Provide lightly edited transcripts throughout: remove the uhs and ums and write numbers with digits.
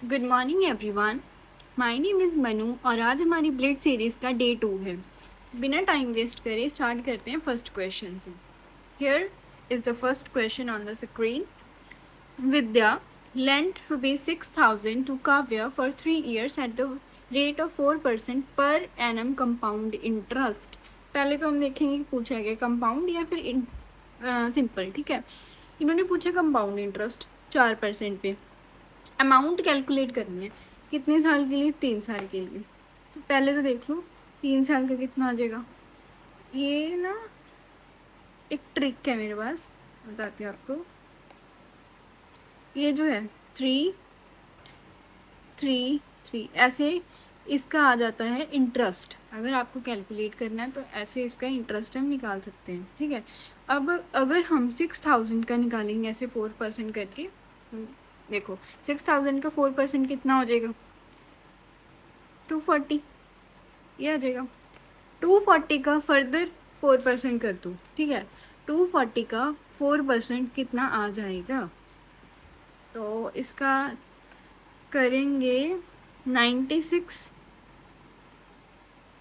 Good morning everyone. My name is Manu और आज हमारी ब्लेड सीरीज़ का डे 2 है। बिना टाइम वेस्ट करे स्टार्ट करते हैं फर्स्ट क्वेश्चन से। Here is the first question on the screen. Vidya lent ₹6,000 to Kavya for 3 years at the rate of 4% पर annum compound interest। पहले तो हम देखेंगे कि पूछा गया कंपाउंड या फिर सिंपल। ठीक है, इन्होंने पूछा कंपाउंड इंटरेस्ट 4% पे। अमाउंट कैलकुलेट करनी है कितने साल के लिए, 3 साल के लिए। तो पहले तो देख लो 3 साल का कितना आ जाएगा। ये ना एक ट्रिक है मेरे पास, बताती हूँ आपको। ये जो है 3 3 3 ऐसे इसका आ जाता है इंटरेस्ट। अगर आपको कैलकुलेट करना है तो ऐसे इसका इंटरेस्ट हम निकाल सकते हैं। ठीक है, अब अगर हम 6,000 का निकालेंगे ऐसे 4% करके, देखो 6,000 का 4% कितना हो जाएगा, 240। ये आ जाएगा। 240 का फर्दर 4% कर दूँ। ठीक है, 240 का 4% कितना आ जाएगा, तो इसका करेंगे 96।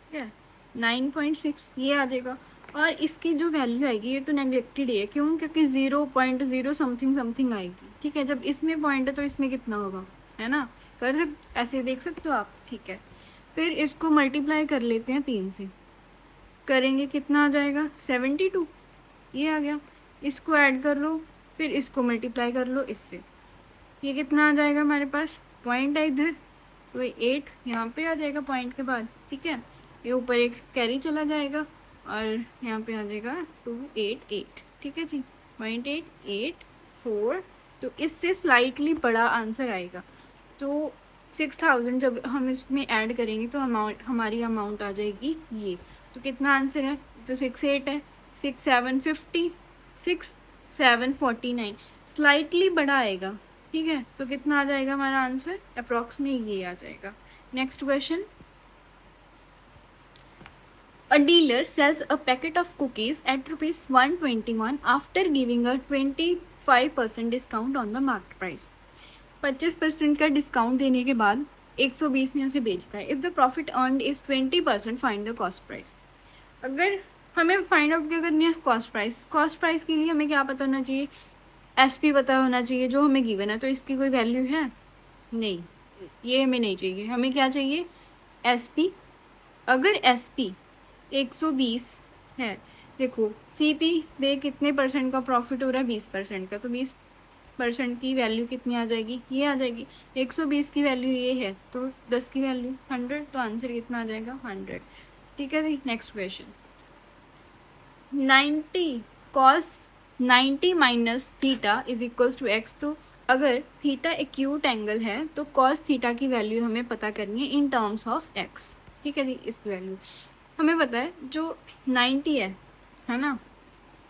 ठीक है, 9.6 ये आ जाएगा। और इसकी जो वैल्यू आएगी ये तो नेगलेक्टेड है, क्यों? क्योंकि 0.0 समथिंग समथिंग आएगी। ठीक है, जब इसमें पॉइंट है तो इसमें कितना होगा, है ना? कर ऐसे देख सकते हो आप। ठीक है, फिर इसको मल्टीप्लाई कर लेते हैं 3 से। करेंगे कितना आ जाएगा, 72। ये आ गया। इसको ऐड कर लो, फिर इसको मल्टीप्लाई कर लो इससे। ये कितना आ जाएगा हमारे पास, पॉइंट है इधर, तो ये 8 यहाँ पे आ जाएगा पॉइंट के बाद। ठीक है, ये ऊपर एक कैरी चला जाएगा और यहाँ पे आ जाएगा 288। ठीक है जी, 0.884। तो इससे स्लाइटली बड़ा आंसर आएगा। तो 6,000 जब हम इसमें ऐड करेंगे तो अमाउंट, हमारी अमाउंट आ जाएगी ये। तो कितना आंसर है, तो 68 है, 6,750, 6,749, स्लाइटली बड़ा आएगा। ठीक है, तो कितना आ जाएगा हमारा आंसर, अप्रॉक्स में ये आ जाएगा। Next question. A dealer sells a packet of cookies at ₹121 after giving a 25% discount on the market price। 25% का डिस्काउंट देने के बाद 120 में उसे बेचता है। If the profit earned is 20%, find the cost price. अगर हमें फाइंड आउट क्या करनी है, कॉस्ट प्राइस। कॉस्ट प्राइस के लिए हमें क्या पता होना चाहिए, एसपी पता होना चाहिए जो हमें गिवन है। तो इसकी कोई वैल्यू है नहीं, ये हमें नहीं चाहिए। हमें क्या चाहिए, एसपी। अगर एसपी 120 है, देखो सीपी पे कितने परसेंट का प्रॉफिट हो रहा है, 20% का, तो 20% की वैल्यू कितनी आ जाएगी, ये आ जाएगी। 120 की वैल्यू ये है, तो 10 की वैल्यू 100, तो आंसर कितना आ जाएगा, 100। ठीक है जी, next question. 90 cos 90 minus theta is equals to X. तो अगर थीटा एक्यूट एंगल है तो कॉस थीटा की वैल्यू हमें पता करनी है इन टर्म्स ऑफ एक्स। ठीक है जी, इसकी वैल्यू हमें पता है, जो 90 है ना,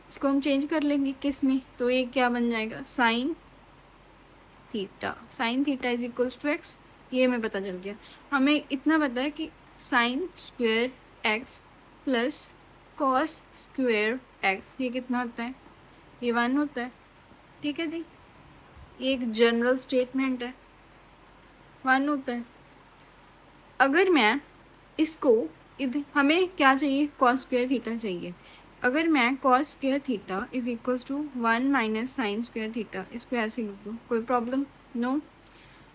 इसको हम चेंज कर लेंगे किस में, तो ये क्या बन जाएगा, sine theta. Sine theta is equals to x, ये हमें पता चल गया। हमें इतना पता है कि sine square x plus cos square x, ये कितना होता है, ये 1 होता है। ठीक है जी, ये एक जनरल स्टेटमेंट है, 1 होता है। अगर मैं इसको हमें क्या चाहिए, कॉस स्क्वेयर थीटा चाहिए। अगर मैं cos square theta is equals to 1 minus sine square theta, इसको ऐसे लिख दूँ, कोई प्रॉब्लम नो।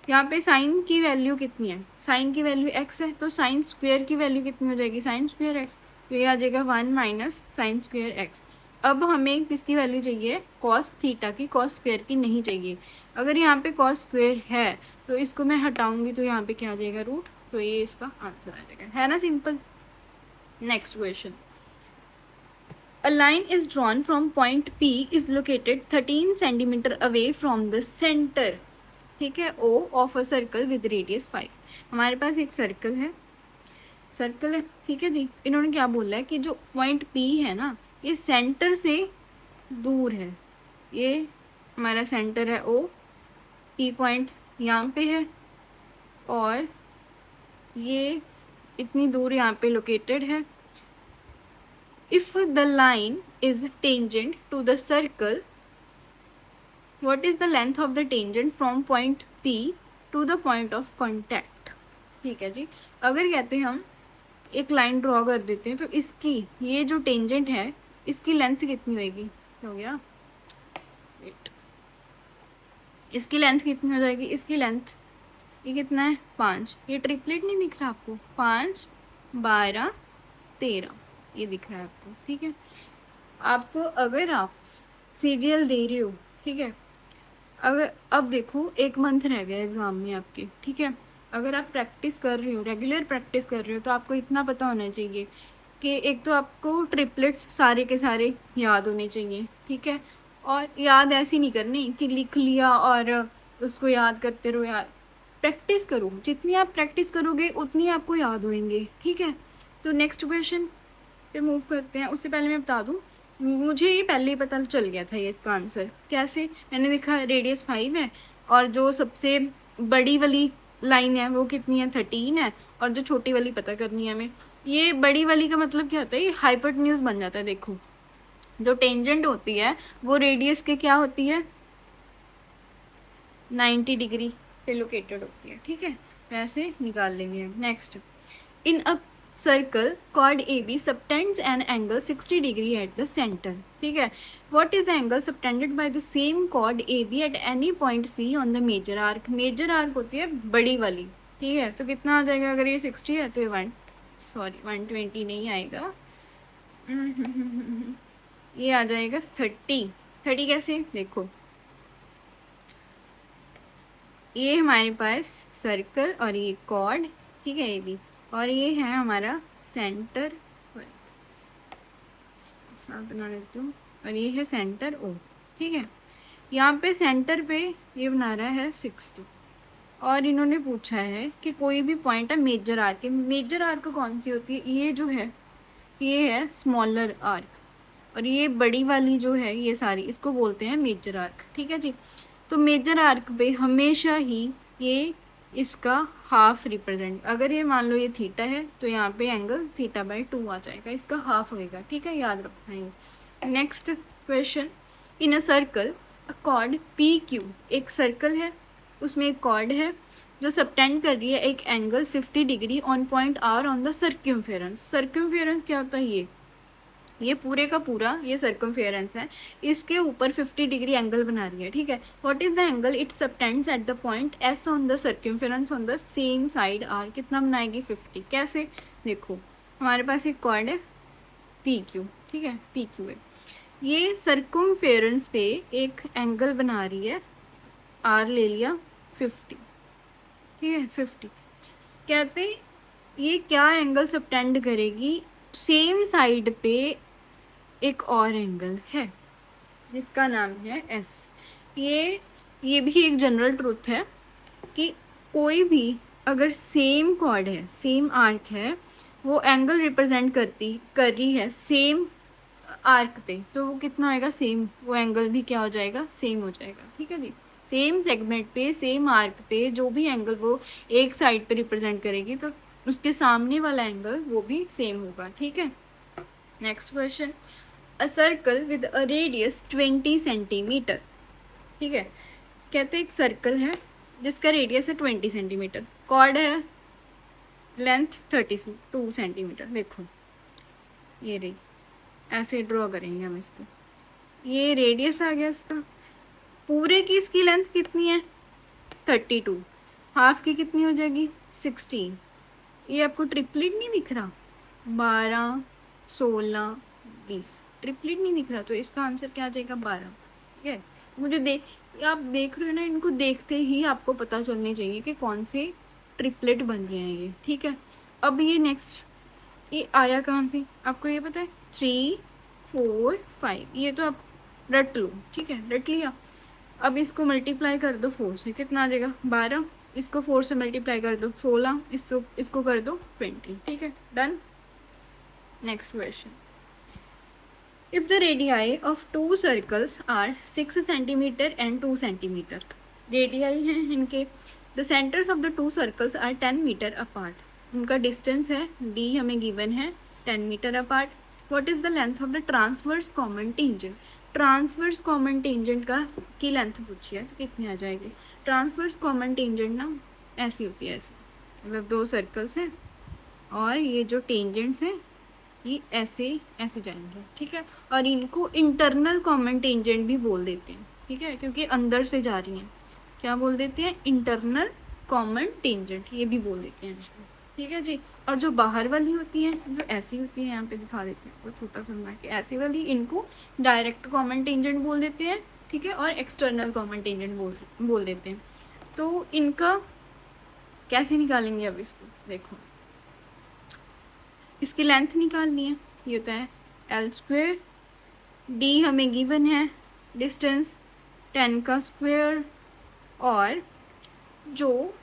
यहाँ पे साइन की वैल्यू कितनी है, साइन की वैल्यू एक्स है, तो साइन स्क्वेयर की वैल्यू कितनी हो जाएगी, साइन स्क्वेयर एक्स, तो ये आ जाएगा 1 माइनस साइन स्क्वेयर एक्स। अब हमें किसकी वैल्यू चाहिए, कॉस थीटा की, कॉस स्क्वेयर की नहीं चाहिए। अगर यहाँ पे कॉस स्क्वेयर है तो इसको मैं हटाऊंगी तो यहाँ पे क्या आ जाएगा, रूट, तो ये इसका आंसर आ जाएगा, है ना, simple. Next question. A line is drawn from point P is located 13 centimeter away from the center, ठीक है, O of a circle with radius 5। हमारे पास एक सर्कल है, ठीक है जी। इन्होंने क्या बोला है कि जो पॉइंट P है ना, ये सेंटर से दूर है। ये हमारा सेंटर है O, P पॉइंट यहाँ पे है और ये इतनी दूर यहाँ पे लोकेटेड है। If the line is tangent to the circle, what is the length of the tangent from point P to the point of contact. ठीक है जी। अगर कहते हैं हम एक लाइन ड्रॉ कर देते हैं तो इसकी ये जो टेंजेंट है इसकी लेंथ कितनी होगी, हो गया वेट, इसकी लेंथ कितनी हो जाएगी, इसकी लेंथ ये कितना है 5, ये ट्रिपलेट नहीं दिख रहा आपको, 5 12 13 ये दिख रहा है आपको। ठीक है, आपको अगर आप सीरियल दे रहे हो, ठीक है, अगर अब देखो 1 मंथ रह गया एग्ज़ाम में आपके, ठीक है, अगर आप प्रैक्टिस कर रहे हो, रेगुलर प्रैक्टिस कर रहे हो, तो आपको इतना पता होना चाहिए कि एक तो आपको ट्रिपलेट्स सारे के सारे याद होने चाहिए। ठीक है, और याद ऐसी नहीं करनी कि लिख लिया और उसको याद करते रहो, यार प्रैक्टिस करो, जितनी आप प्रैक्टिस करोगे उतनी आपको याद होंगे। ठीक है, तो नेक्स्ट क्वेश्चन पे मूव करते हैं। उससे पहले मैं बता दूँ, मुझे ये पहले ही पता चल गया था ये इसका आंसर कैसे, मैंने देखा रेडियस 5 है और जो सबसे बड़ी वाली लाइन है वो कितनी है 13 है, और जो छोटी वाली पता करनी है हमें। ये बड़ी वाली का मतलब क्या होता है, ये हाइपोटेन्यूज बन जाता है। देखो जो टेंजेंट होती है वो रेडियस के क्या होती है 90 डिग्री पे लोकेटेड होती है। ठीक है, वैसे निकाल लेंगे हम। Next, in a circle chord AB subtends an angle 60 degree at the center। ठीक है, what is the angle subtended by the same chord AB at any point C on the major arc। Major arc होती है बड़ी वाली। ठीक है, तो कितना आ जाएगा, अगर ये 60 है तो ये 120 नहीं आएगा, ये आ जाएगा 30। कैसे देखो, ये हमारे पास सर्कल और ये कॉर्ड, ठीक है, ये भी, और ये है हमारा सेंटर, बना देती हूँ, और ये है सेंटर ओ। ठीक है, यहाँ पे सेंटर पे ये बना रहा है 60, और इन्होंने पूछा है कि कोई भी पॉइंट है मेजर आर्क। मेजर आर्क कौन सी होती है, ये जो है ये है स्मॉलर आर्क, और ये बड़ी वाली जो है ये सारी, इसको बोलते हैं मेजर आर्क। ठीक है जी, तो मेजर आर्क पे हमेशा ही ये इसका हाफ रिप्रेजेंट, अगर ये मान लो ये थीटा है तो यहाँ पे एंगल θ/2 आ जाएगा, इसका हाफ होएगा। ठीक है, याद रखना है। Next question, in a circle a cord PQ, एक सर्कल है उसमें एक कॉर्ड है जो सबटेंड कर रही है एक angle 50 degree on point R on the circumference. Circumference क्या होता है, ये पूरे का पूरा ये सर्कम्फेरेंस है, इसके ऊपर 50 डिग्री एंगल बना रही है। ठीक है, what is the angle it subtends at the point S on the circumference on the same side R। कितना बनाएगी 50। कैसे देखो, हमारे पास एक कॉर्ड है PQ, ठीक है, PQ है, ये सर्कम्फेरेंस पे एक एंगल बना रही है, R ले लिया 50। ठीक है, 50 कहते ये क्या एंगल सबटेंड करेगी, सेम साइड पे एक और एंगल है जिसका नाम है S। ये भी एक जनरल ट्रूथ है कि कोई भी अगर सेम कॉर्ड है, सेम आर्क है, वो एंगल रिप्रेजेंट कर रही है सेम आर्क पे, तो वो कितना होएगा सेम, वो एंगल भी क्या हो जाएगा, सेम हो जाएगा। ठीक है जी, सेम सेगमेंट पे सेम आर्क पे जो भी एंगल वो एक साइड पे रिप्रेजेंट करेगी तो उसके सामने वाला एंगल वो भी सेम होगा। ठीक है, next question, a circle with a radius 20 centimetre. ठीक है, कहते एक सर्कल है जिसका रेडियस है 20 सेंटीमीटर, कॉर्ड है लेंथ 32 सेंटीमीटर। देखो ये रही, ऐसे ड्रॉ करेंगे हम इसको, ये रेडियस आ गया इसका, पूरे की इसकी लेंथ कितनी है 32, हाफ की कितनी हो जाएगी 16। ये आपको ट्रिपलेट नहीं दिख रहा, 12 16 20 ट्रिपलेट नहीं दिख रहा, तो इसका आंसर क्या आ जाएगा 12। ठीक है, मुझे आप देख रहे हो ना, इनको देखते ही आपको पता चलनी चाहिए कि कौन से ट्रिपलेट बन रहे हैं ये। ठीक है, अब ये नेक्स्ट, ये आया कहाँ से आपको ये पता है, 3 4 5, ये तो आप रट लो। ठीक है, रट लिया, अब इसको मल्टीप्लाई कर दो 4 से, कितना आ जाएगा 12, इसको 4 से मल्टीप्लाई कर दो 16, इसको कर दो 20। ठीक है, done. Next question, if the radii of two circles are 6 centimeter and 2 centimeter, radii हैं इनके, the centers of the two circles are 10 meter apart, उनका distance है d हमें given है 10 meter apart, what is the length of the transverse common tangent, transverse common tangent की length पूछी है तो कितनी आ जाएगी, ट्रांसवर्स कॉमन टेंजेंट ना ऐसी होती है, ऐसे मतलब दो सर्कल्स हैं और ये जो टेंजेंट्स हैं ये ऐसे ऐसे जाएंगे, ठीक है। और इनको इंटरनल कॉमन टेंजेंट भी बोल देते हैं, ठीक है, क्योंकि अंदर से जा रही हैं। क्या बोल देते हैं? इंटरनल कॉमन टेंजेंट, ये भी बोल देते हैं इसको, ठीक है जी। और जो बाहर वाली होती हैं, जो ऐसी होती है, यहाँ पे दिखा देते हैं, तो छोटा सा बना के, ऐसी वाली, इनको डायरेक्ट कॉमन टेंजेंट बोल देते हैं, ठीक है, और एक्सटर्नल कॉमन टेंजेंट बोल देते हैं। तो इनका कैसे निकालेंगे अब इसको, देखो इसकी लेंथ निकालनी है, ये होता है एल स्क्वेयर, डी हमें गिवन है डिस्टेंस 10 का स्क्वेयर, और जो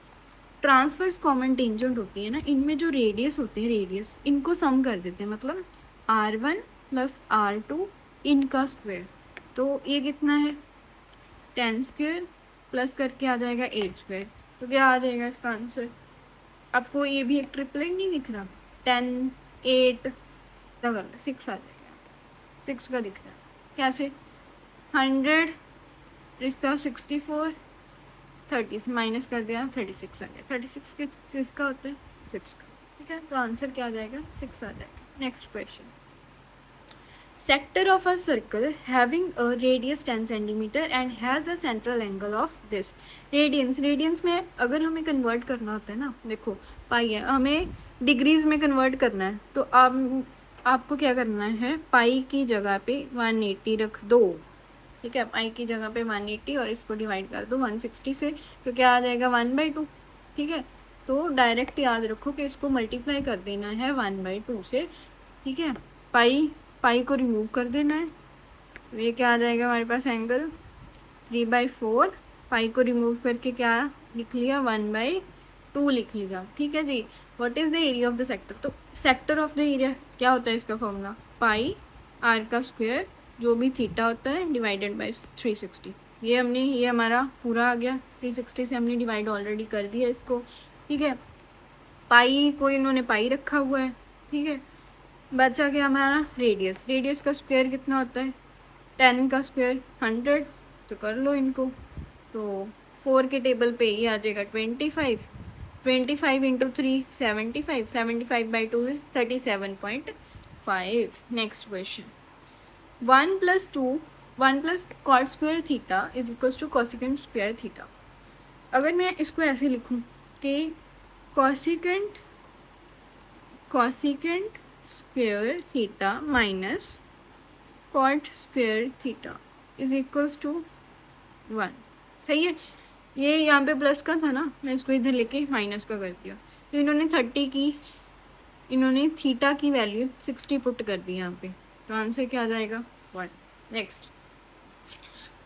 ट्रांसवर्स कॉमन टेंजेंट होती है ना, इनमें जो रेडियस होते हैं, रेडियस इनको सम कर देते हैं, मतलब R1 प्लस R2 इनका स्क्वेयर। तो ये कितना है? 10 स्क्वेयर प्लस करके आ जाएगा 8 स्क्वेयर। तो क्या आ जाएगा इसका आंसर? आपको ये भी एक ट्रिपलेट नहीं दिख रहा? 10 8 लगा 6 आ जाएगा, 6 का दिख रहा है कैसे? 100 इसका 64, 30 माइनस कर दिया 36 आ गया। 36 किसका होता है? 6 का, ठीक है। तो आंसर क्या आ जाएगा? 6 आ जाएगा। Next question, sector of a circle having a radius 10 centimetre and has a central angle of this. Radians में अगर हमें कन्वर्ट करना होता है ना, देखो पाई है, हमें डिग्रीज में कन्वर्ट करना है, तो आपको क्या करना है? पाई की जगह पे 180 रख दो, ठीक है। पाई की जगह पे 180 और इसको डिवाइड कर दो 160 से, तो क्या आ जाएगा? 1/2, ठीक है। तो डायरेक्ट याद रखो कि इसको मल्टीप्लाई कर देना है 1/2 से, ठीक है। पाई को रिमूव कर देना है, तो ये क्या आ जाएगा हमारे पास? एंगल 3/4। पाई को रिमूव करके क्या लिख लिया? 1/2 लिख लिया, ठीक है जी। What is the area of the sector? तो सेक्टर ऑफ द एरिया क्या होता है इसका फॉर्मूला? पाई आर का स्क्वायर जो भी थीटा होता है डिवाइडेड बाय 360। ये हमारा पूरा आ गया, 360 से हमने डिवाइड ऑलरेडी कर दिया इसको, ठीक है। पाई को इन्होंने पाई रखा हुआ है, ठीक है। बचा गया हमारा रेडियस। रेडियस का स्क्वायर कितना होता है? 10 का स्क्वायर 100, तो कर लो इनको। तो 4 के टेबल पे ये आ जाएगा 25, 25 into 3 75, 75/2 is 37.5। Next question, 1 plus cot square theta is equals to cosecant square theta. अगर मैं इसको ऐसे लिखूं कि cosecant square theta minus cot square theta is equals to 1, सही है। ये यहाँ पे प्लस का था ना, मैं इसको इधर लेके माइनस का कर दिया। तो इन्होंने थीटा की वैल्यू 60 पुट कर दी यहाँ पे, तो आंसर क्या आ जाएगा? 1। Next,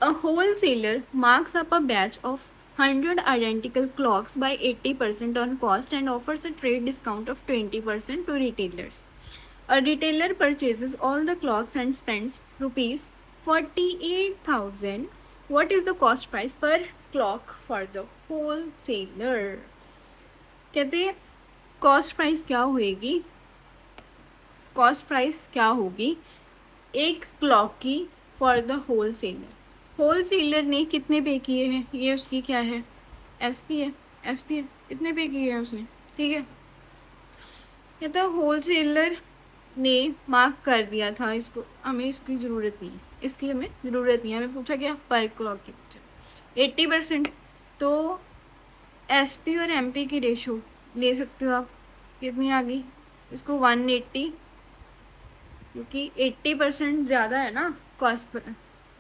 a wholesaler marks up a batch of 100 identical clocks by 80% on cost and offers a trade discount of 20% to retailers. A retailer purchases all the clocks and spends rupees 48,000. What is the cost price per clock for the wholesaler? कहते हैं cost price क्या होएगी? Cost price क्या होगी एक clock की for the wholesaler? Wholesaler ने कितने पे किए हैं? ये उसकी क्या है? एसपी है, कितने पे किए हैं उसने, ठीक है। ये तो होलसेलर ने मार्क कर दिया था इसको, हमें इसकी ज़रूरत नहीं है, हमें पूछा क्या? पर क्लॉक की पूछा 80%। तो एसपी और एमपी की रेशो ले सकते हो आप, कितनी आ गई? इसको 180, क्योंकि 80% ज़्यादा है ना कॉस्ट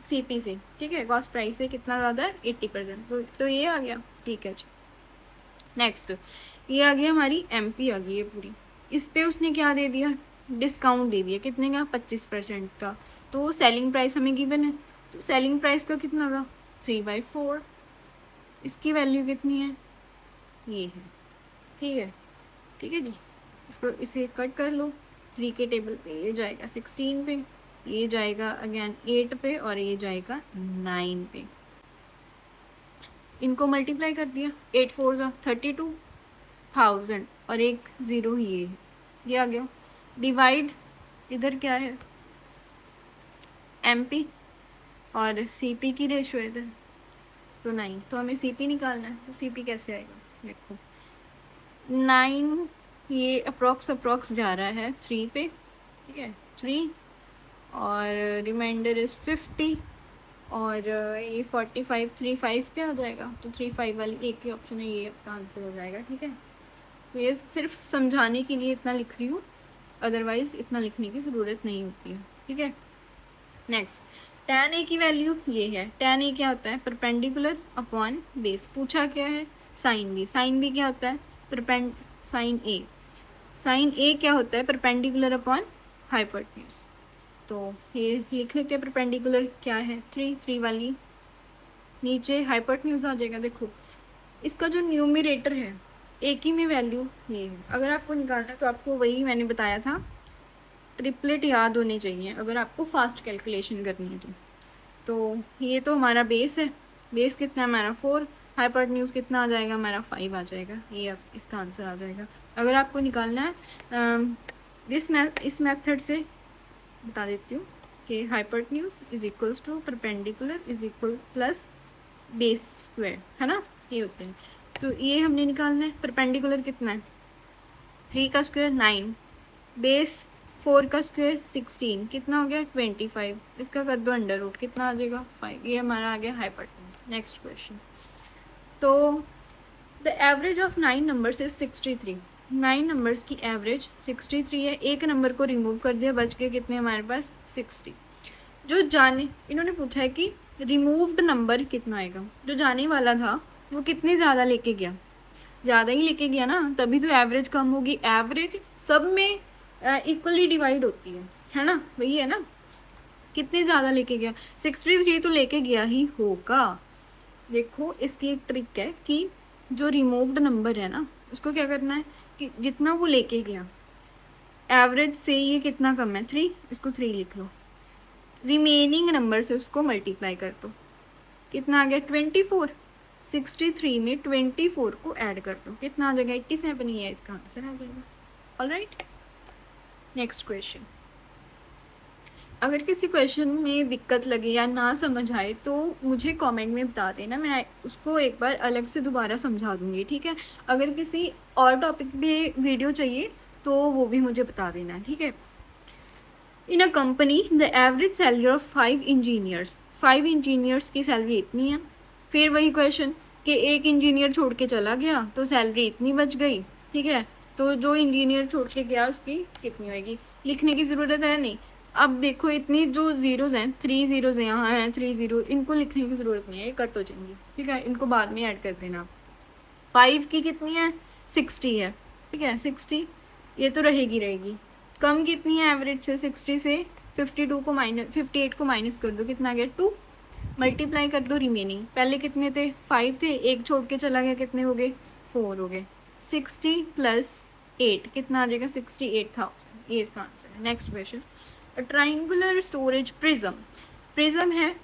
सीपी से, ठीक है। कॉस्ट प्राइस से कितना ज़्यादा है? 80%। तो ये आ गया, ठीक है जी। नेक्स्ट, ये आ गई हमारी एमपी आ गई है पूरी। इस पे उसने क्या दे दिया? डिस्काउंट दे दिया, कितने का? 25% का। तो सेलिंग प्राइस हमें गिवन है, तो सेलिंग प्राइस का कितना का? 3/4। इसकी वैल्यू कितनी है? ये है, ठीक है जी। इसे कट कर लो, 3 के टेबल पे ये जाएगा 16 पे, ये जाएगा अगेन 8 पे, और ये जाएगा 9 पे। इनको मल्टीप्लाई कर दिया, 8 4 जा 32,000 और एक ज़ीरो ही ये आ गया। डिवाइड, इधर क्या है? एमपी और सीपी की रेशो है इधर, तो 9, तो हमें CP निकालना है, तो CP कैसे आएगा, देखो 9 ये अप्रॉक्स जा रहा है 3 पे, ठीक है 3, और रिमाइंडर इज़ 50, और ये 45 35 पे आ जाएगा, तो 35 वाली एक ही ऑप्शन है, ये आपका आंसर हो जाएगा। ठीक है, तो ये सिर्फ समझाने के लिए इतना लिख रही हूँ, अदरवाइज़ इतना लिखने की ज़रूरत नहीं होती है। ठीक है, नेक्स्ट tan a की वैल्यू ये है। tan a क्या होता है, परपेंडिकुलर अपॉन बेस। पूछा क्या है, साइन b। साइन b क्या होता है, साइन a क्या होता है, परपेंडिकुलर अपॉन हाइपोटेन्यूज। तो ये लिख लेते हैं, परपेंडिकुलर क्या है 3 वाली, नीचे हाइपोटेन्यूज आ जाएगा। देखो इसका जो न्यूमरेटर है एक ही में वैल्यू ये है। अगर आपको निकालना है तो आपको वही मैंने बताया था, ट्रिपलेट याद होने चाहिए अगर आपको फास्ट कैलकुलेशन करनी है तो ये तो हमारा बेस है, बेस कितना है हमारा 4, हाइपोटेन्यूज कितना आ जाएगा हमारा 5 आ जाएगा, ये आप इसका आंसर आ जाएगा। अगर आपको निकालना है इस मेथड से बता देती हूँ कि hypotenuse is equals to perpendicular is equal plus base square, है ना, ये होते हैं। तो ये हमने निकालना है, परपेंडिकुलर कितना है 3 का स्क्वायर 9, बेस 4 का स्क्वायर 16, कितना हो गया 25, इसका कर दो अंडर रूट, कितना आ जाएगा 5, ये हमारा आ गया हाइपोटेन्यूज। नेक्स्ट क्वेश्चन, तो the average of 9 numbers is 63। 9 numbers की एवरेज 63 है, एक नंबर को रिमूव कर दिया, बच के कितने हमारे पास 60। जो जाने, इन्होंने पूछा है कि रिमूव्ड नंबर कितना आएगा, जो जाने वाला था वो कितने ज़्यादा लेके गया, ज़्यादा ही लेके गया ना, तभी तो एवरेज कम होगी। एवरेज सब में इक्वली डिवाइड होती है ना, वही है ना, कितने ज़्यादा लेके गया 63 तो लेके गया ही होगा। देखो इसकी एक ट्रिक है कि जो रिमूव्ड नंबर है ना उसको क्या करना है कि जितना वो लेके गया एवरेज से ये कितना कम है 3, इसको 3 लिख लो, रिमेनिंग नंबर से उसको मल्टीप्लाई कर दो, कितना आ गया 24, 63 में 24 को ऐड कर दो, कितना आ जाएगा 87 ही है, इसका आंसर आ जाएगा। Alright, next question. अगर किसी क्वेश्चन में दिक्कत लगे या ना समझ आए तो मुझे कमेंट में बता देना, मैं उसको एक बार अलग से दोबारा समझा दूँगी। ठीक है, अगर किसी और टॉपिक पे वीडियो चाहिए तो वो भी मुझे बता देना। ठीक है, in a company the average salary of 5 engineers, 5 engineers की सैलरी इतनी है। फिर वही क्वेश्चन कि एक इंजीनियर छोड़ के चला गया तो सैलरी इतनी बच गई। ठीक है, तो जो इंजीनियर छोड़ के गया उसकी कितनी होगी, लिखने की ज़रूरत है नहीं। अब देखो इतनी जो ज़ीरोज़ हैं, 3 ज़ीरोज़ यहाँ हैं, 3 ज़ीरो, इनको लिखने की ज़रूरत नहीं है, ये कट हो जाएंगी। ठीक है, इनको बाद में ऐड कर देना। 5 की कितनी है 60 है, ठीक है 60, ये तो रहेगी। कम कितनी है एवरेज से, 60 से 58 को माइनस कर दो, कितना आ गया 2, मल्टीप्लाई कर दो रिमेनिंग, पहले कितने थे 5 थे, एक छोड़ के चला गया, कितने हो गए 4 हो गए, 60 + 8 कितना आ जाएगा 68,000, ये इसका आंसर है। Next question, triangular storage prism है,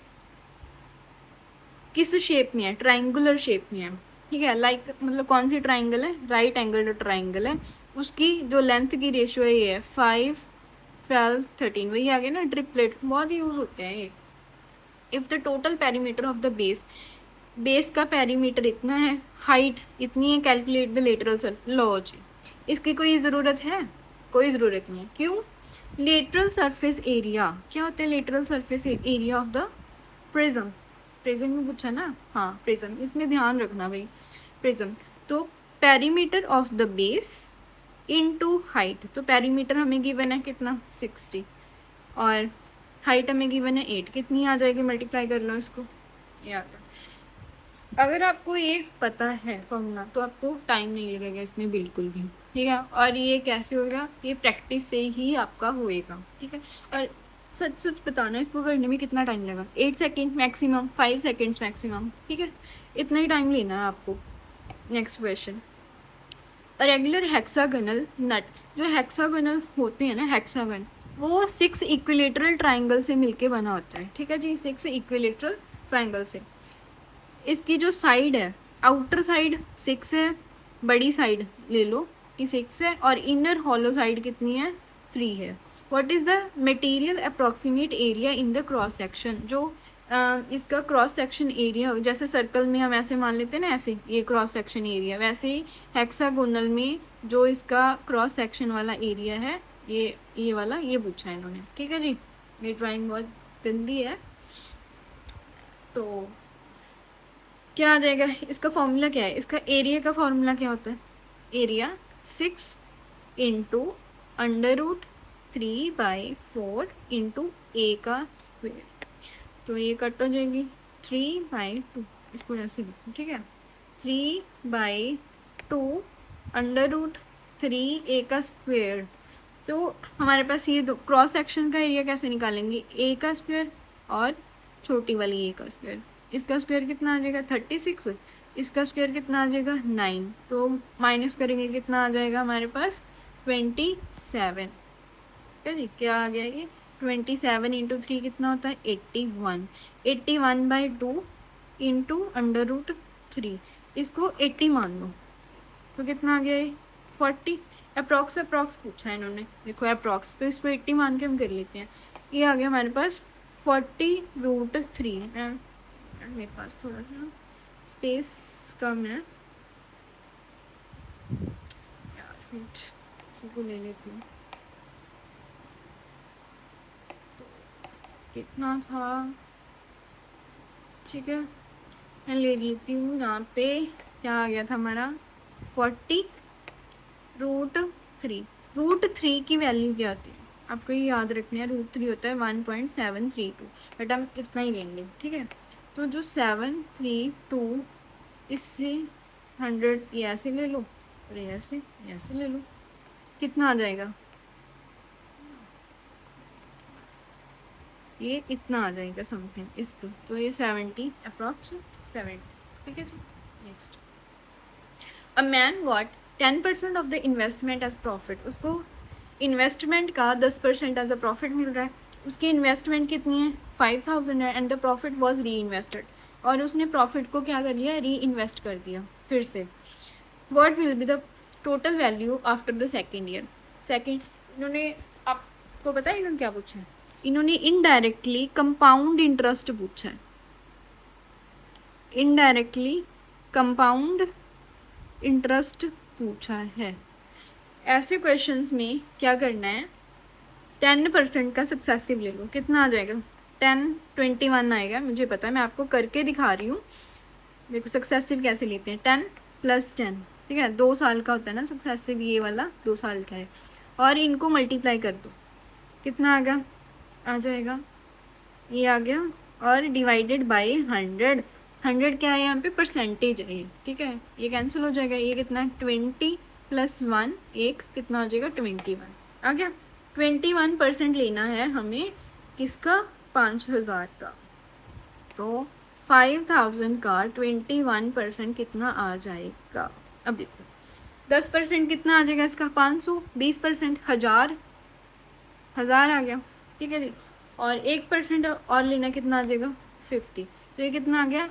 किस शेप में है, ट्राइंगुलर शेप में है। ठीक है, लाइक मतलब कौन सी ट्राइंगल है, राइट एंगल ट्राइंगल है, उसकी जो लेंथ की रेशियो है ये है 5, 12, 13, वही आ गया ना, ट्रिपलेट बहुत यूज़ होते हैं ये। If the total perimeter of the base का पेरीमीटर इतना है, हाइट इतनी है, कैलकुलेट द लेटरल सर्फेस, लो जी, इसकी कोई ज़रूरत है, कोई ज़रूरत नहीं है। क्यों, लेटरल सरफेस एरिया क्या होता है, lateral surface area of the prism में पूछा ना, हाँ प्रिज्म, इसमें ध्यान रखना भाई, प्रिज्म तो perimeter of the base into height, तो पेरीमीटर हमें गिवन है कितना 60 और हाइट हमें गिवन है 8, कितनी आ जाएगी, मल्टीप्लाई कर लो इसको, ये आ गया। अगर आपको ये पता है फॉर्मूला तो आपको टाइम नहीं लगेगा इसमें बिल्कुल भी। ठीक है, और ये कैसे होगा, ये प्रैक्टिस से ही आपका होएगा। ठीक है, और सच बताना इसको करने में कितना टाइम लगा, 8 सेकेंड मैक्सिमम, 5 सेकेंड्स मैक्सिमम। ठीक है, इतना ही टाइम लेना है आपको। Next question, regular hexagonal nut, जो हेक्सागोनल होते हैं ना हेक्सागन, वो 6 इक्विलेटरल ट्राइंगल से मिलके बना होता है। ठीक है जी, 6 इक्विलेटरल ट्राइंगल से, इसकी जो साइड है, आउटर साइड 6 है, बड़ी साइड ले लो कि 6 है, और इनर हॉलो साइड कितनी है 3 है। What is the material approximate area in the cross section, जो इसका क्रॉस सेक्शन एरिया, जैसे सर्कल में हम ऐसे मान लेते हैं ना, ऐसे ये क्रॉस सेक्शन एरिया, वैसे ही हेक्सागोनल में जो इसका क्रॉस सेक्शन वाला एरिया है, ये वाला ये पूछा है इन्होंने। ठीक है जी, ये ड्राइंग बहुत गंदी है। तो क्या आ जाएगा, इसका फॉर्मूला क्या है, इसका एरिया का फॉर्मूला क्या होता है, एरिया 6 इंटू √3/4 इंटू ए का स्क्वेयर। तो ये कट हो जाएगी 3/2, इसको ऐसे लिखो, ठीक है, 3/2 √3 ए का स्क्वेयर। तो हमारे पास ये दो क्रॉस सेक्शन का एरिया कैसे निकालेंगे, ए का स्क्वेयर और छोटी वाली ए का स्क्वेयर। इसका स्क्वेयर कितना आ जाएगा 36, इसका स्क्वेयर कितना आ जाएगा 9, तो माइनस करेंगे कितना आ जाएगा हमारे पास 27। ठीक है जी, क्या आ गया ये 27 इंटू 3 कितना होता है 81, 81/2 इंटू √3, इसको 80 मान लो तो कितना आ गया ये 40। अप्रॉक्स पूछा है इन्होंने, देखो अप्रॉक्स, तो इसको 80 मान के हम कर लेते हैं। ये आ गया हमारे पास 40√3। मेरे पास थोड़ा सा स्पेस कम है यार, वेट इसी को ले लेती हूँ। कितना था, ठीक है मैं ले लेती हूँ, यहाँ पे क्या आ गया था हमारा 40√3। √3 की वैल्यू क्या आती है आपको ये याद रखना है, √3 होता है 1.732, बट हम इतना ही लेंगे। ठीक है, तो जो 732 इससे 100 ये ऐसे ले लो और ये ऐसे ले लो, कितना आ जाएगा, ये इतना आ जाएगा समथिंग इसको, तो ये 70 अप्रॉक्स 70। ठीक है जी, next, a man got 10% of the investment as profit. उसको इन्वेस्टमेंट का 10% एज अ प्रॉफिट मिल रहा है। उसकी इन्वेस्टमेंट कितनी है 5000 है, एंड द प्रॉफिट वॉज री इन्वेस्टेड, और उसने प्रॉफिट को क्या कर लिया, री इन्वेस्ट कर दिया फिर से। What will be the total value after the second year. इन्होंने, आपको पता है इन्होंने क्या पूछा है, इन्होंने इनडायरेक्टली कंपाउंड इंटरेस्ट पूछा है, इनडायरेक्टली कंपाउंड इंटरेस्ट पूछा है। ऐसे क्वेश्चंस में क्या करना है, 10% का सक्सेसिव ले लो, कितना आ जाएगा 21 आएगा, मुझे पता है, मैं आपको करके दिखा रही हूँ। देखो सक्सेसिव कैसे लेते हैं, 10 + 10, ठीक है, 2 साल का होता है ना सक्सेसिव, ये वाला 2 साल का है, और इनको मल्टीप्लाई कर दो, कितना आ जाएगा ये आ गया, और डिवाइडेड बाय 100। 100 क्या है यहाँ पे, परसेंटेज है ये, ठीक है, ये कैंसिल हो जाएगा, ये कितना है 20 + 1, एक कितना हो जाएगा 21 आ गया। 21% लेना है हमें किसका, 5000 का, तो 5000 का 21% कितना आ जाएगा। अब देखो 10% कितना आ जाएगा इसका 500, 20% 1000 आ गया, ठीक है जी, और 1% और लेना कितना आ जाएगा 50, तो ये कितना आ गया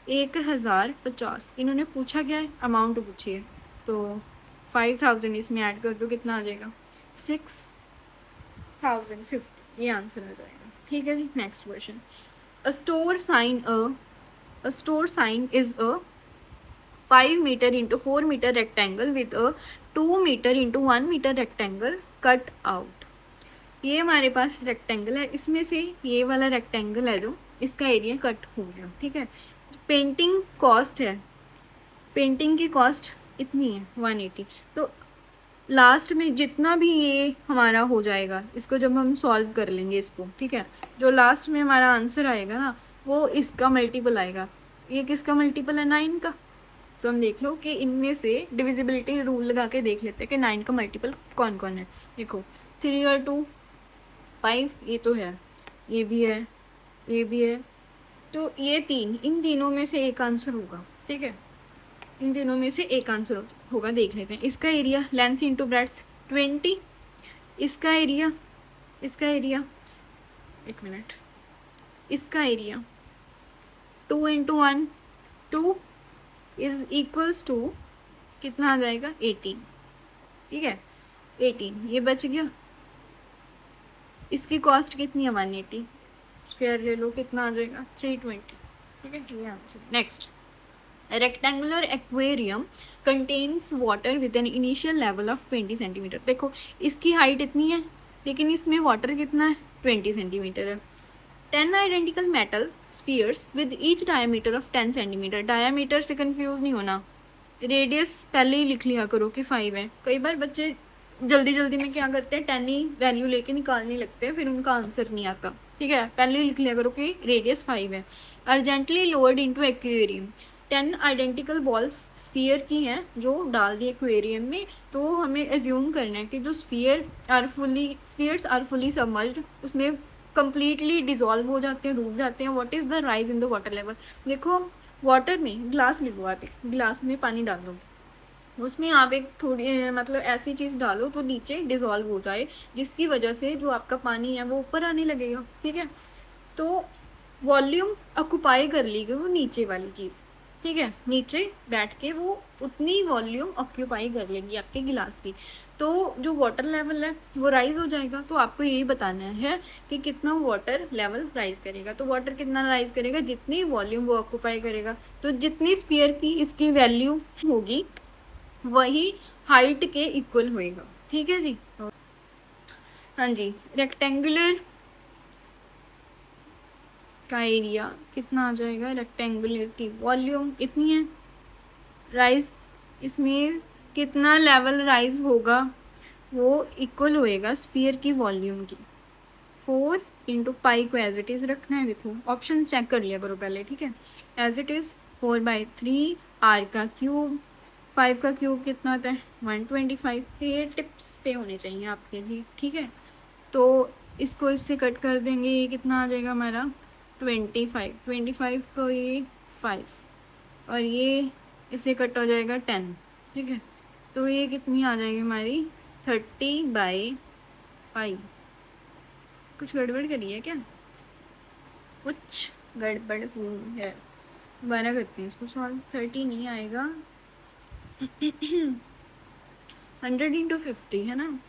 1050। इन्होंने पूछा क्या है, अमाउंट पूछी है, तो 5000 इसमें ऐड कर दो, कितना आ जाएगा 6050, ये आंसर आ जाएगा। ठीक है जी, next question, a store sign is a 5 metre into 4 metre rectangle with a 2 metre into 1 metre rectangle cut out. ये हमारे पास रेक्टेंगल है, इसमें से ये वाला रेक्टेंगल है जो, इसका एरिया कट हो गया। ठीक है, पेंटिंग कॉस्ट है, पेंटिंग की कॉस्ट इतनी है 180, तो लास्ट में जितना भी ये हमारा हो जाएगा, इसको जब हम सॉल्व कर लेंगे इसको, ठीक है, जो लास्ट में हमारा आंसर आएगा ना, वो इसका मल्टीपल आएगा। ये किसका मल्टीपल है 9 का, तो हम देख लो कि इनमें से डिविजिबिलिटी रूल लगा के देख लेते हैं कि 9 का मल्टीपल कौन कौन है। देखो 3 और 2 5, ये तो है, ये भी है, ये भी है, तो ये 3, इन तीनों में से एक आंसर होगा। ठीक है, इन तीनों में से एक आंसर होगा, देख लेते हैं। इसका एरिया लेंथ इंटू ब्रेड्थ 20, इसका एरिया एक मिनट, इसका area 2 into 1 2 is equals to कितना आ जाएगा 18। ठीक है, 18 ये बच गया। इसकी कॉस्ट कितनी है 180, स्क्वायर ले लो, कितना आ जाएगा 320। ठीक है, ये answer. Next, rectangular aquarium contains water with an initial level of 20 centimetre. देखो इसकी हाइट इतनी है लेकिन इसमें वाटर कितना है 20 सेंटीमीटर है। 10 identical metal spheres with each diameter of 10 centimetre. Diameter से कंफ्यूज नहीं होना, रेडियस पहले ही लिख लिया करो कि 5 है। कई बार बच्चे जल्दी जल्दी में क्या करते हैं 10 ही वैल्यू लेके निकालने लगते हैं, फिर उनका आंसर नहीं आता। ठीक है, पहले ही लिख लिया करो कि रेडियस 5 है। Urgently lowered into aquarium. 10 identical balls sphere की हैं जो डाल दी एक्वेरियम में, तो हमें एज्यूम करना है कि जो स्फीयर्स आर फुली सबमर्ज्ड, उसमें कंप्लीटली डिजॉल्व हो जाते हैं, डूब जाते हैं। What is the rise in the water level. देखो वाटर में ग्लास लिखो, आप एक गिलास में पानी डाल दो, उसमें आप एक थोड़ी मतलब ऐसी चीज़ डालो तो नीचे डिज़ोल्व हो जाए, जिसकी वजह से जो आपका पानी है वो ऊपर आने लगेगा। ठीक है, तो वॉल्यूम ऑक्यूपाई कर ली गई वो नीचे वाली चीज़। ठीक है, नीचे बैठ के वो उतनी वॉल्यूम ऑक्यूपाई कर लेगी आपके गिलास की, तो जो वाटर लेवल है वो राइज हो जाएगा। तो आपको यही बताना है कि कितना वाटर लेवल राइज करेगा। तो वाटर कितना राइज करेगा, जितनी वॉल्यूम वो ऑक्यूपाई करेगा। तो जितनी स्फीयर की इसकी वैल्यू होगी वही हाइट के इक्वल होएगा। ठीक है जी। हाँ जी, रेक्टेंगुलर का एरिया कितना आ जाएगा, रेक्टेंगुलर की वॉल्यूम इतनी है, राइज इसमें कितना लेवल राइज होगा वो इक्वल होएगा स्फीयर की वॉल्यूम की। 4 इंटू पाई को एज इट इज़ रखना है। देखो ऑप्शन चेक कर लिया करो पहले। ठीक है, एज इट इज़ 4/3 आर का क्यूब, 5 का क्यूब कितना होता है 125। ये टिप्स पे होने चाहिए आपके लिए। ठीक है, तो इसको इससे कट कर देंगे, ये कितना आ जाएगा हमारा 25 को ये 5 और ये इससे कट हो जाएगा 10। ठीक है, तो ये कितनी आ जाएगी हमारी 30/पाई। कुछ गड़बड़ करी है क्या, कुछ गड़बड़ हुई है। दोबारा करते हैं इसको सॉल्व। 30 नहीं आएगा 100 इंटू 50 है ना,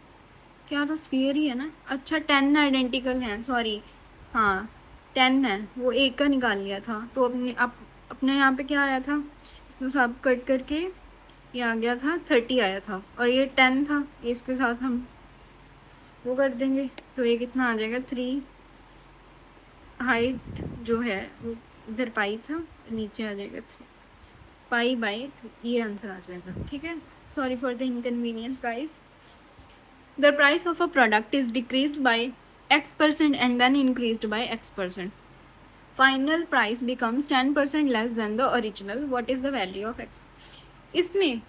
क्या था स्फीयर ही है ना। अच्छा 10 आइडेंटिकल हैं, सॉरी हाँ 10 है, वो एक का निकाल लिया था। तो अपने यहाँ पे क्या आया था, इसको सब कट करके ये आ गया था 30 आया था, और ये 10 था, ये इसके साथ हम वो कर देंगे तो ये कितना आ जाएगा 3। हाइट जो है वो इधर पाई था, नीचे आ जाएगा 3 पाई/3, ये आंसर आ जाएगा। ठीक है, sorry for the inconvenience guys. The price of a product is decreased by X% and then increased by X%. Final price becomes 10% less than the original. What is the value of X? इसमें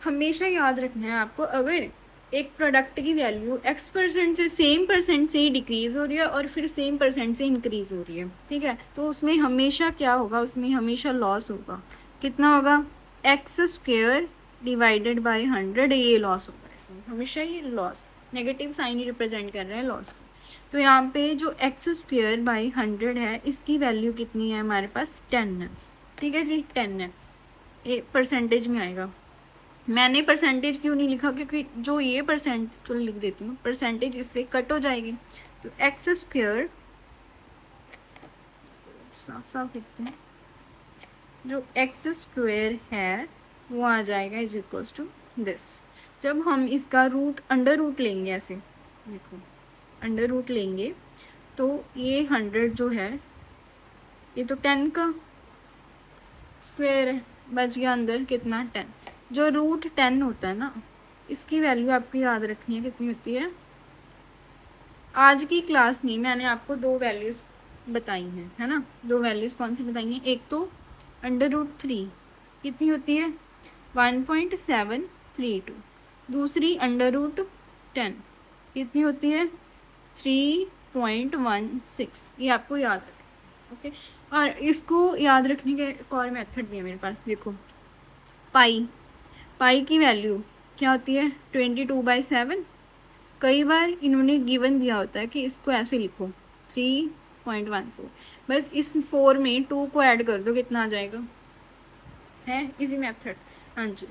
हमेशा याद रखना है आपको, अगर एक product की value X% से सेम परसेंट से ही डिक्रीज़ हो रही है और फिर सेम परसेंट से इंक्रीज़ हो रही है, ठीक है, तो उसमें हमेशा क्या होगा, उसमें हमेशा लॉस होगा। कितना होगा X² डिवाइडेड बाई 100, ये लॉस होगा। इसमें हमेशा ये लॉस नेगेटिव साइन ही रिप्रेजेंट कर रहा है लॉस को। तो यहाँ पे जो X²/100 है इसकी वैल्यू कितनी है हमारे पास 10 है। ठीक है जी, 10 है, ये परसेंटेज में आएगा। मैंने परसेंटेज क्यों नहीं लिखा, क्योंकि जो ये परसेंट जो लिख देती हूँ परसेंटेज इससे कट हो जाएगी। तो X² साफ साफ लिखते हैं, जो X² है वो आ जाएगा इज इक्वल्स टू दिस। जब हम इसका रूट अंडर रूट लेंगे, ऐसे देखो अंडर रूट लेंगे तो ये 100 जो है ये तो 10 का स्क्वायर है, बच गया अंदर कितना 10। जो रूट 10 होता है ना, इसकी वैल्यू आपको याद रखनी है कितनी होती है। आज की क्लास में मैंने आपको 2 वैल्यूज़ बताई हैं, है ना। 2 वैल्यूज़ कौन सी बताई हैं, एक तो √3 कितनी होती है 1.732, दूसरी √10 कितनी होती है 3.16। ये आपको याद रखें, ओके। और इसको याद रखने का एक और मेथड भी है मेरे पास। देखो पाई की वैल्यू क्या होती है 22/7। कई बार इन्होंने गिवन दिया होता है कि इसको ऐसे लिखो 3.14, बस इस 4 में 2 को ऐड कर दो, कितना आ जाएगा, है इजी मेथड। हाँ जी,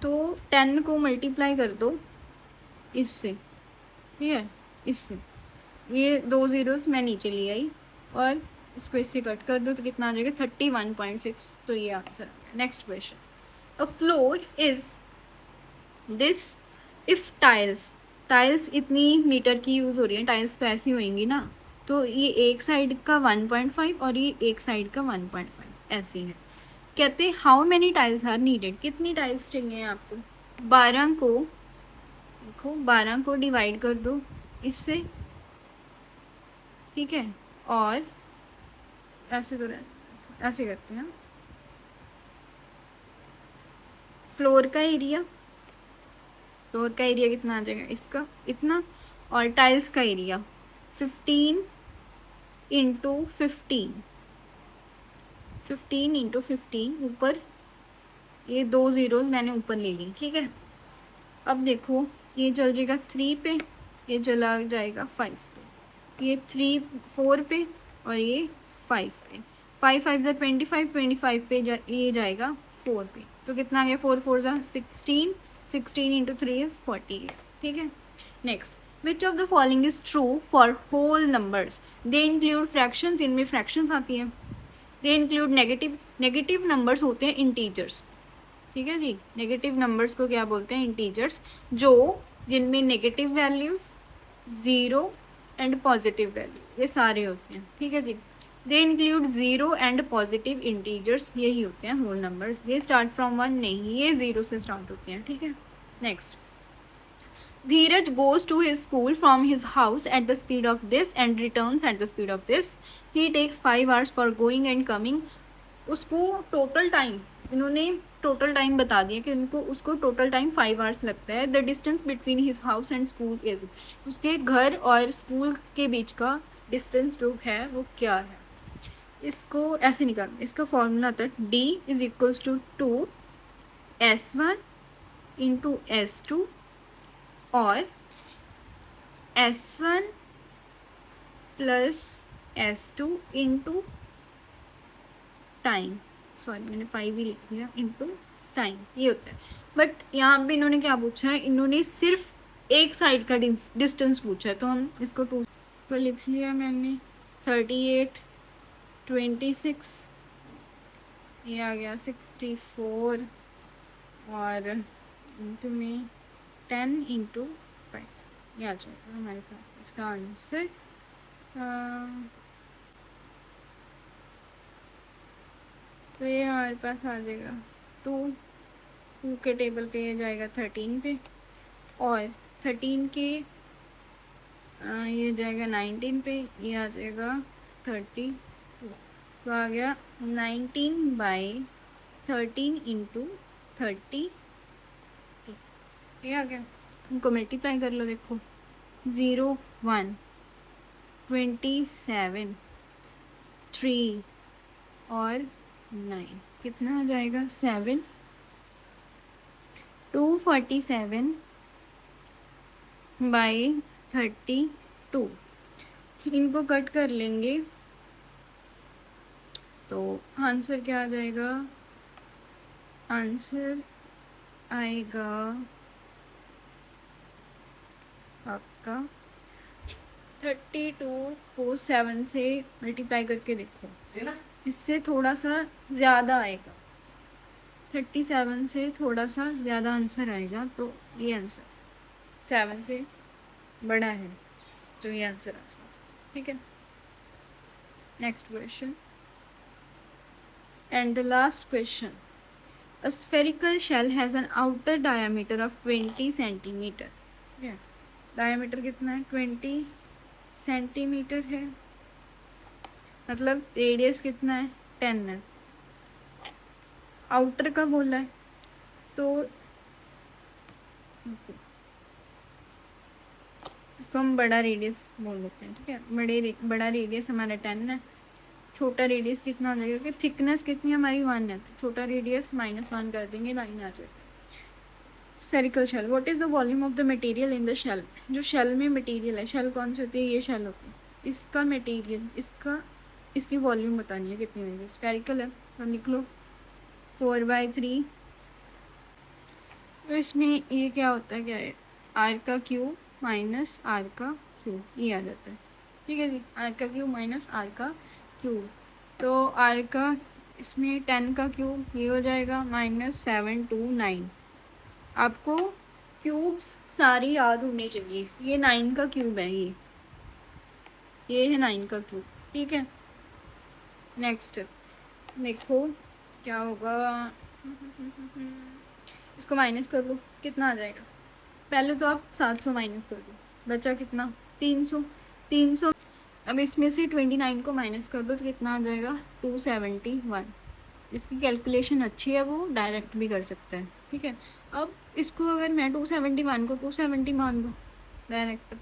तो 10 को मल्टीप्लाई कर दो इससे, ठीक है, इससे, ये 2 ज़ीरोस मैं नीचे ले आई, और इसको इससे कट कर दो तो कितना आ जाएगा 31.6। तो ये आंसर आ गया। Next question, a floor is this if tiles इतनी मीटर की यूज़ हो रही है, टाइल्स तो ऐसी होंगी ना, तो ये एक साइड का 1.5 और ये एक साइड का 1.5 ऐसे है। कहते हैं how many tiles are needed, कितनी टाइल्स चाहिए आपको। 12 को देखो, 12 को डिवाइड कर दो इससे, ठीक है, और ऐसे तो ऐसे करते हैं। फ्लोर का एरिया कितना आ जाएगा, इसका इतना, और टाइल्स का एरिया 15 इंटू 15 ऊपर ये 2 ज़ीरोज़ मैंने ऊपर ले ली, ठीक है। अब देखो ये चल जाएगा 3 पे, ये चला जाएगा 5 पे, ये 3 4 पे और ये 5 पे। 5 5 ज़ा 25, 25 पे ये जाएगा 4 पे, तो कितना आ गया 4 4 ज़ा 16, 16 इंटू 3 इज़ 48, ठीक है। Next, which of the following is true for whole numbers, they include fractions, इनमें फ्रैक्शंस आती हैं। दे इंक्लूड नेगेटिव नंबर्स होते हैं इंटीजर्स, ठीक है जी। नेगेटिव नंबर्स को क्या बोलते हैं, इंटीजर्स, जिनमें negative values, zero and positive value ये सारे होते हैं, ठीक है जी। They include zero and positive integers, यही होते हैं whole numbers. They start from 1 नहीं, ये ज़ीरो से स्टार्ट होते हैं, ठीक है। Next, Dheeraj goes to his school from his house at the speed of this and returns at the speed of this. He takes 5 hours for going and coming. उसको total time, इन्होंने total time बता दिया कि उसको total time 5 hours लगता है। The distance between his house and school is, उसके घर और स्कूल के बीच का डिस्टेंस जो है वो क्या है। इसको ऐसे निकालना, इसका फॉर्मूला था D is equals to 2S1 into S2 और S1 plus S2 into time, sorry मैंने 5 ही लिख दिया, इंटू टाइम, ये होता है। बट यहाँ पे इन्होंने क्या पूछा है, इन्होंने सिर्फ एक साइड का डिस्टेंस पूछा है, तो हम इसको 2 तो लिख लिया मैंने। 38 26 ये आ गया 64 और इंटू में 10 इंटू 5 ये आ जाएगा हमारे पास इसका आंसर। तो ये हमारे पास आ जाएगा 2 के टेबल पे ये जाएगा 13 पे, और 13 के ये जाएगा 19 पे, ये आ जाएगा 32, तो आ गया 19/13 इंटू 30, ये आ गया। उनको मल्टीप्लाई कर लो, देखो 0 1 27 3 और 9 कितना आ जाएगा 7 247/32। इनको कट कर लेंगे तो आंसर क्या आ जाएगा, आंसर आएगा आपका 32 को 7 से मल्टीप्लाई करके देखो, इससे थोड़ा सा ज़्यादा आएगा, 37 से थोड़ा सा ज़्यादा आंसर आएगा, तो ये आंसर 7 से बड़ा है, तो ये आंसर आ जाएगा, ठीक है। Next question and the last question, a spherical shell has an outer diameter of 20 centimetre, diameter कितना है 20 सेंटीमीटर है, मतलब रेडियस कितना है 10 है, आउटर का बोला है, तो इसको हम बड़ा रेडियस बोल देते हैं, ठीक है। बड़ा रेडियस हमारा 10 है, छोटा रेडियस कितना हो जाएगा, कि थिकनेस कितनी हमारी 1 है, तो छोटा रेडियस -1 कर देंगे, लाइन आ जाएगा। Spherical shell, what is the volume of the material in the shell, जो शेल में मटेरियल है, शेल कौन सी होती है, ये शेल होती है, इसका मटेरियल, इसकी वॉल्यूम बतानी है कितनी होगी। स्फेरिकल है तो लिख लो 4/3, तो इसमें ये क्या होता है, क्या है, R का क्यूब माइनस R का क्यूब, ये आ जाता है, ठीक है जी, आर का क्यूब माइनस आर का क्यूब, तो आर का इसमें 10 का क्यूब ये हो जाएगा -729। आपको क्यूब्स सारी याद होनी चाहिए। ये 9 का क्यूब है, ये है 9 का क्यूब। ठीक है, नेक्स्ट देखो क्या होगा। इसको माइनस कर लो, कितना आ जाएगा। पहले तो आप 700 माइनस कर दो, बचा कितना 300। 300, अब इसमें से 29 को माइनस कर दो तो कितना आ जाएगा 271। इसकी कैलकुलेशन अच्छी है, वो डायरेक्ट भी कर सकता है। ठीक है, अब इसको अगर मैं 271 को 270 मान लूँ डायरेक्ट,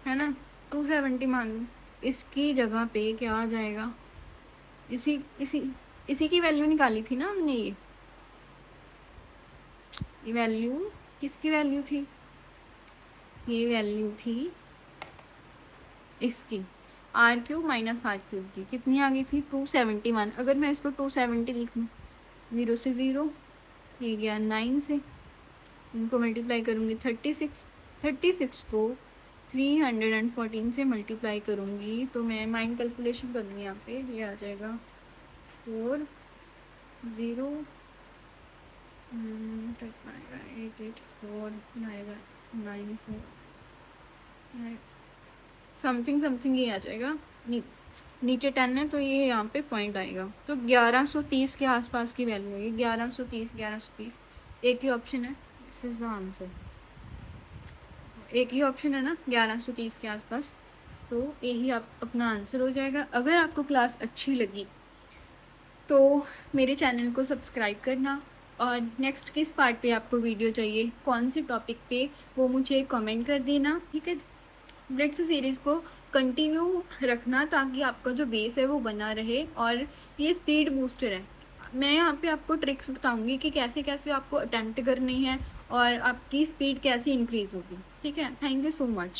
है ना, 270 मान लूँ, इसकी जगह पे क्या आ जाएगा, इसी इसी इसी की वैल्यू निकाली थी ना हमने। ये वैल्यू किसकी वैल्यू थी, ये वैल्यू थी इसकी R cube minus R cube की, कितनी आ गई थी 271। अगर मैं इसको 270 लिख लूँ, 0 से 0, ये गया 9 से, इनको मल्टीप्लाई करूँगी 36, 36 को 314 से मल्टीप्लाई करूँगी तो मैं माइंड कैलकुलेशन करूँगी यहाँ पे, ये आ जाएगा 4 0 8 8 4 9 4 समथिंग समथिंग ये आ जाएगा। नीचे 10 है तो ये यहाँ पे पॉइंट आएगा, तो 1130 के आसपास की वैल्यू है। 1130 एक ही ऑप्शन है, दिस इज द आंसर। एक ही ऑप्शन है ना 1130 के आसपास, तो यही आप अपना आंसर हो जाएगा। अगर आपको क्लास अच्छी लगी तो मेरे चैनल को सब्सक्राइब करना, और नेक्स्ट किस पार्ट पे आपको वीडियो चाहिए, कौन से टॉपिक पे, वो मुझे कमेंट कर देना। ठीक है, नेक्स्ट सीरीज़ को कंटिन्यू रखना ताकि आपका जो बेस है वो बना रहे। और ये स्पीड बूस्टर है, मैं यहाँ पे आपको ट्रिक्स बताऊंगी कि कैसे कैसे आपको अटेम्प्ट करनी है और आपकी स्पीड कैसे इंक्रीज़ होगी। ठीक है, थैंक यू सो मच।